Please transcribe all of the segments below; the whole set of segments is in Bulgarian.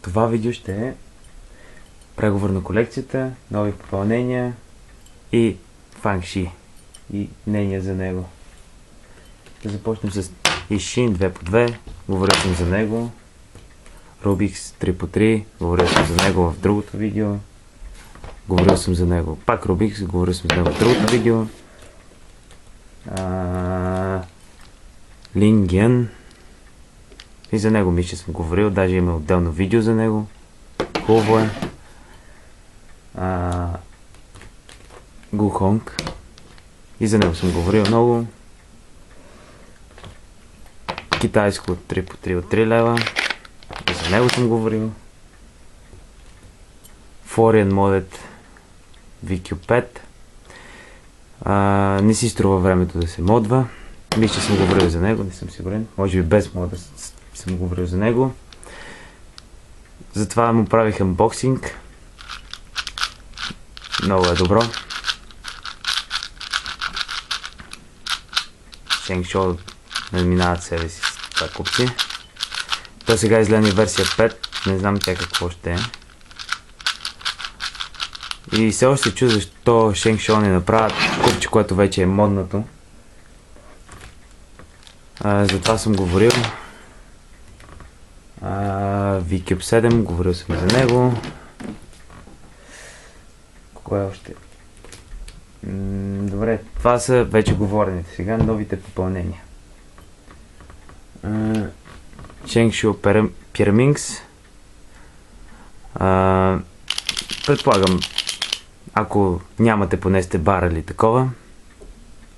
Това видео ще е преговор на колекцията, нови попълнения и фанг-ши и мнение за него. Да започнем с Ишин 2x2, говорил съм за него. Рубикс 3x3, говорил съм за него в другото видео. Говорил съм за него. Пак Рубикс, говорил съм за него в другото видео. Линген. И за него мисля съм говорил, даже има отделно видео за него. Хубаво е. Гухонг. И за него съм говорил много. Китайско 3x3 от 3 лева. И за него съм говорил. Foreign Modded VQ5. Не си струва времето да се модва. Мисля, че съм говорил за него, не съм сигурен. Може би без мода съм говорил за него. Затова му правих анбоксинг. Много е добро. Шенкшо надминават себе си с това купче. То сега излезе версия 5. Не знам тя какво ще е. И все още чу защо Шенкшо не направят купче, което вече е модното. Затова съм говорил. VCube 7, говорил съм за него. Кое още? Добре, това са вече говорените. Сега новите попълнения. Shengshu Pyraminx. Предполагам, ако нямате, поне сте барали такова.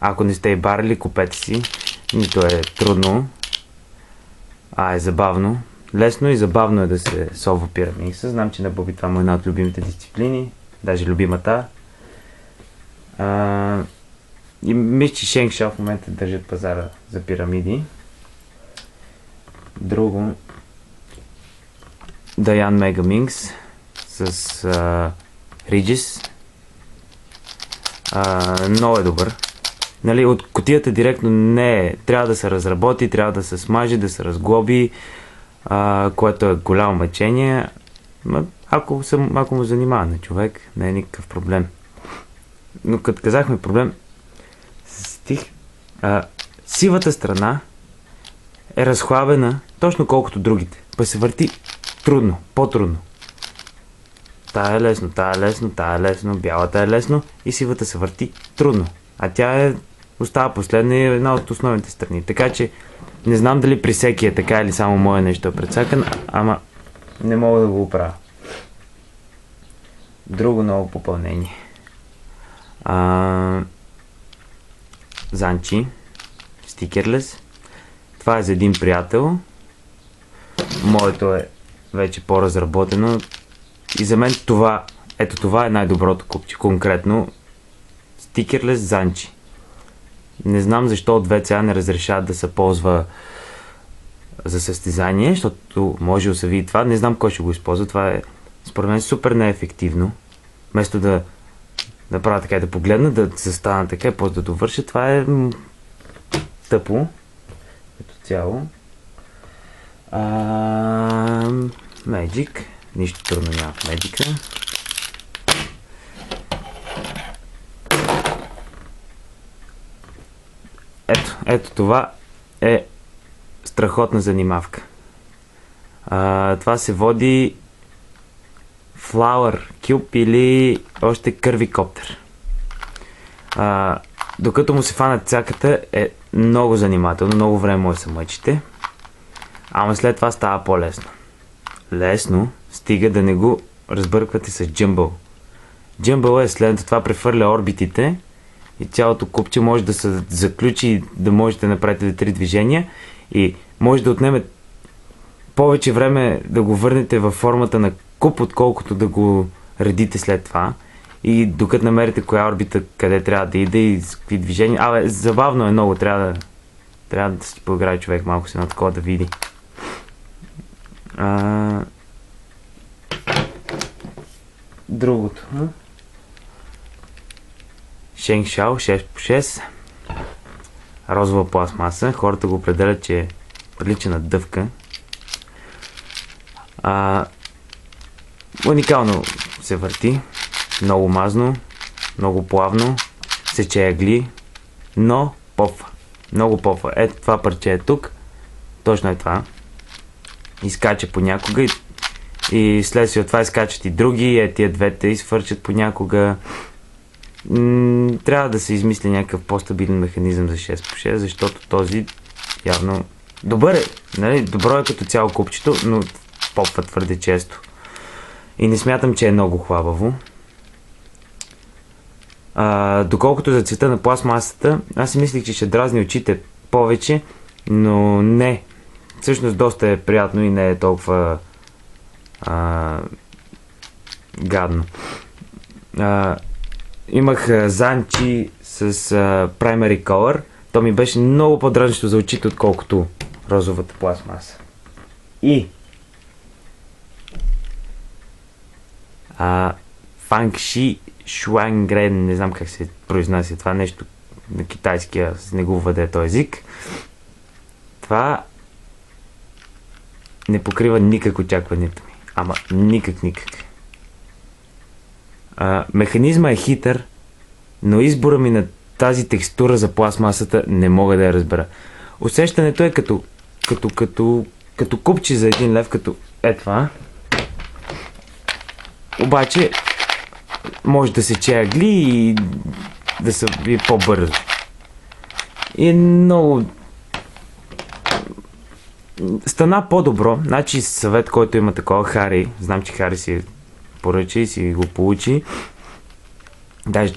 Ако не сте и барали, купете си. Нито е трудно, е забавно. Лесно и забавно е да се солва пирамидса. Знам, че на Боби това му е една от любимите дисциплини. Даже любимата. И мисля, че Шенкшо в момента държат пазара за пирамиди. Друго. Даян Мегаминкс с Риджис. Много е добър. Нали, от кутията директно не е. Трябва да се разработи, трябва да се смажи, да се разглоби, което е голямо мъчение. Ако му занимава на човек, не е никакъв проблем. Но като казахме проблем, сивата страна е разхлабена точно колкото другите. Па се върти трудно, по-трудно. Тая е лесно, тая е лесно, тая е лесно, бялата е лесно и сивата се върти трудно. А тя остава последна и една от основните страни. Така че не знам дали при всеки е така или само мое нещо е прецакан, ама не мога да го оправя. Друго ново попълнение. Занчи. Стикерлес. Това е за един приятел. Моето е вече по-разработено. И за мен това е най-доброто купче. Конкретно стикерлес Занчи. Не знам защо от VCA не разрешават да се ползва за състезание, защото може да се види това. Не знам кой ще го използва. Това е според мен супер неефективно. Вместо да правя така и да погледна, да се стана така и после да довърша, това е тъпо като цяло. Magic. Нищо трудно няма в Magic. Ето това е страхотна занимавка. Това се води Flower Cube или още Кървикоптер. Докато му се фанат цяката е много занимателно, много време може да се мъчите. Ама след това става по-лесно. Лесно, стига да не го разбърквате с Jumble. Jumble е следното, това прехвърля орбитите и цялото купче може да се заключи и да можете да направите 3 движения и може да отнеме повече време да го върнете във формата на куп, отколкото да го редите след това. И докато намерите коя орбита къде трябва да иде и с какви движения. Забавно е много, трябва да си поиграе човек малко с едно такова да види. Другото. Шенкшо 6x6. Розова пластмаса. Хората го определят, че прилича на дъвка. Уникално се върти, много мазно, много плавно, сече ъгли, но попва. Много попва. Ето това парче е тук, точно е това. Изкача понякога и следствие от това изкачат и други, тия двете изфърчат понякога. Трябва да се измисли някакъв по-стабилен механизъм за 6x6, защото този явно добър е, нали? Добро е като цяло купчето, но попва твърде често. И не смятам, че е много хлабаво. Доколкото за цвета на пластмасата, аз си мислих, че ще дразни очите повече, но не. Всъщност доста е приятно и не е толкова гадно. Имах Занчи с Primary Color. То ми беше много по-дразнещо за очите, отколкото розовата пластмаса. И Фангши Шуангрен, не знам как се произнася това нещо на китайския, с не го въде този език. Това не покрива никак очакването ми. Ама никак. Механизма е хитър, но избора ми на тази текстура за пластмасата не мога да я разбера. Усещането е като купче за 1 лев, като това. Обаче може да се чеягли и да се бие по-бързо. И много стана по-добро. Значи съвет, който има такова, Хари, знам, че Хари си поръча и си го получи. Даже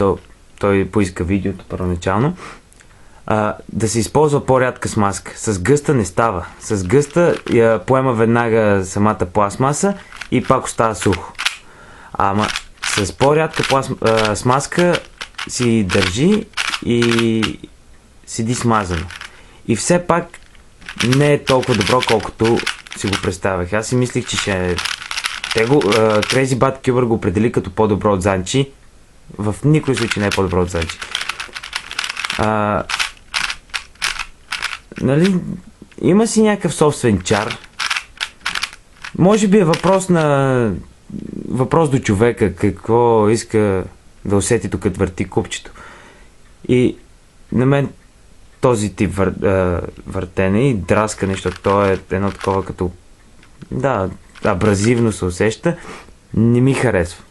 той поиска видеото първоначално. Да се използва по-рядка смазка. С гъста не става. С гъста я поема веднага самата пластмаса и пак остава сухо. Ама с по-рядка смазка си държи и седи смазано. И все пак не е толкова добро, колкото си го представях. Аз си мислих, че ще... Crazy Bad Cuber го определи като по-добро от Занчи. В никой случай не е по-добро от Занчи. Нали, има си някакъв собствен чар. Може би е въпрос до човека, какво иска да усети тук като върти купчето. И на мен този тип въртене и драскане, защото то е едно такова като абразивно се усеща, не ми харесва.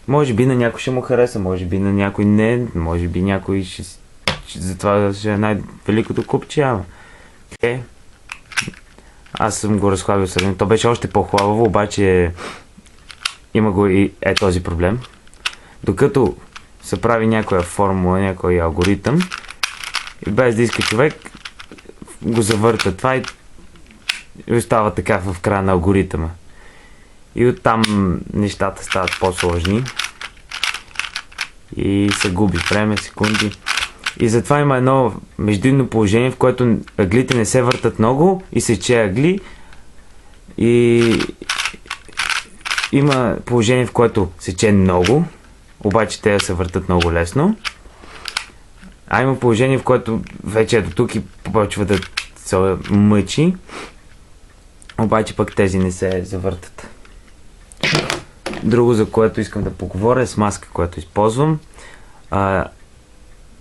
Може би на някой ще му хареса, може би на някой не, може би някой затова ще е най-великото купче, ама. Аз съм го разхлабил сравнено. То беше още по-хлабаво, обаче има го и този проблем. Докато се прави някоя формула, някой алгоритъм, и без да иска човек, го завърта това и остава така в края на алгоритъма. И оттам нещата стават по-сложни и се губи време, секунди. И затова има едно междинно положение, в което ъглите не се въртат много и се чее ъгли. И има положение, в което се чее много, обаче те се въртат много лесно. А има положение, в което вече е до тук и почва да се мъчи, обаче пък тези не се завъртат. Друго, за което искам да поговоря, е смазка, която използвам.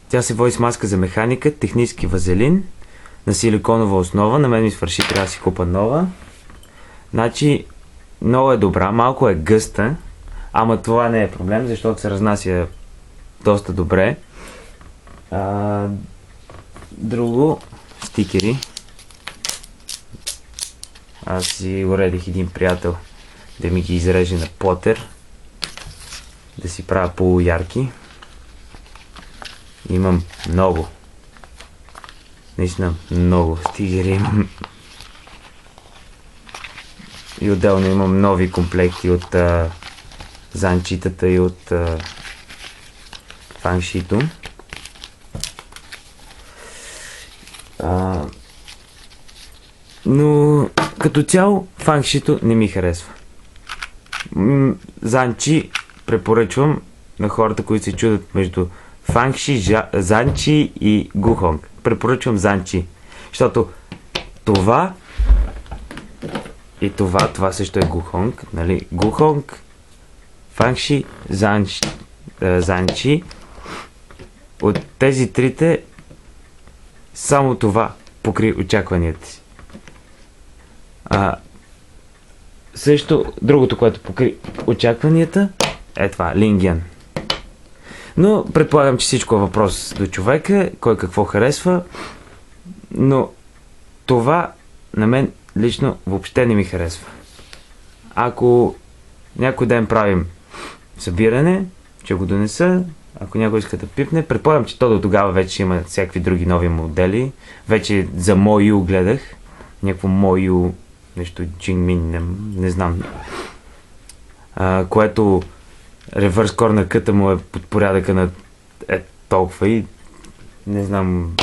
Тя се води смазка за механика, технически вазелин на силиконова основа. На мен ми свърши, трябва да си купа нова. Значи, много е добра, малко е гъста, ама това не е проблем, защото се разнася доста добре. Друго, стикери. Аз си уредих един приятел да ми ги изреже на плотер, да си правя полуярки. Имам много. Наистина много стикери имам. И отделно имам нови комплекти от Занчитата и от Фангшито. Но като цяло Фангшито не ми харесва. Занчи препоръчвам на хората, които се чудят между Фангши, Занчи и Гухонг. Препоръчвам Занчи, защото това И това също е Гухонг, нали? Гухонг, Фангши, Занчи. От тези трите само това покри очакванията си. Също другото, което покри очакванията, е това, Лингян. Но предполагам, че всичко е въпрос до човека, кой какво харесва, но това на мен лично въобще не ми харесва. Ако някой ден правим събиране, ще го донеса, ако някой иска да пипне, предполагам, че то до тогава вече има всякакви други нови модели. Вече за Мою гледах, някакво Мою, нещо Джингмин, не знам, което ревърс корнер къта му е под порядъка на толкова и не знам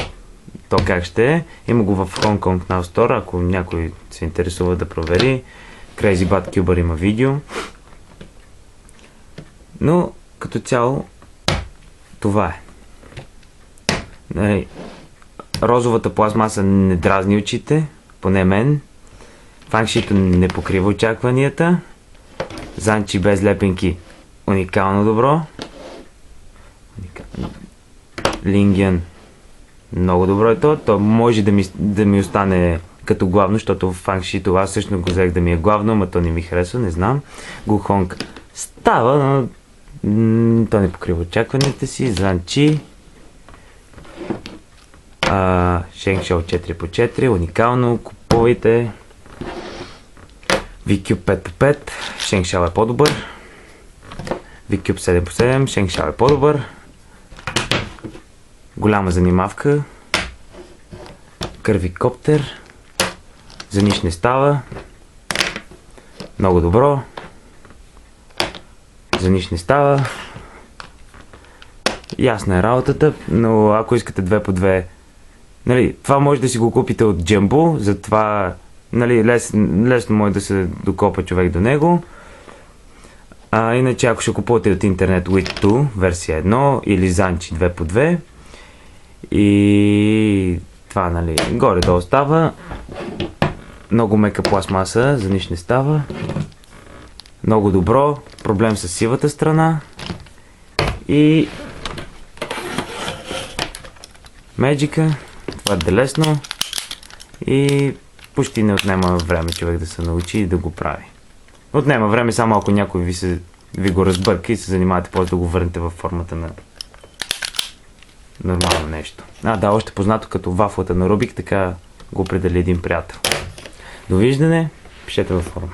то как ще е. Има го в Hong Kong Now Store, ако някой се интересува да провери. Crazy Bad Cuber има видео. Но като цяло това е. Розовата пластмаса не дразни очите, поне мен. Фангшито не покрива очакванията. Занчи без лепенки уникално добро. Лингян много добро е то. То може да ми остане като главно, защото в Фангшито аз също го взех да ми е главно, но то не ми харесва, не знам. Гухонг става, но то не покрива очакванията си. Занчи. Шенкшел 4x4, уникално, купувайте. VCube 5x5, Шенкшел е по-добър. VCube 7x7, Шенкшел е по-добър. Голяма занимавка. Кървикоптер. За нищо не става. Много добро. За нищо не става. Ясна е работата, но ако искате 2x2, нали, това може да си го купите от Jumbo, затова, нали, лесно може да се докопа човек до него. Иначе ако ще купувате от интернет With 2, версия 1 или Занчи 2x2 и това, нали, горе-долу става. Много мека пластмаса, за нищо не става. Много добро, проблем с сивата страна и Magic, твърде лесно и почти не отнема време човек да се научи и да го прави. Отнема време само ако някой ви го разбърка и се занимавате после да го върнете във формата на нормално нещо. Да, още познато като вафлата на Рубик, така го определи един приятел. Довиждане, пишете във форма.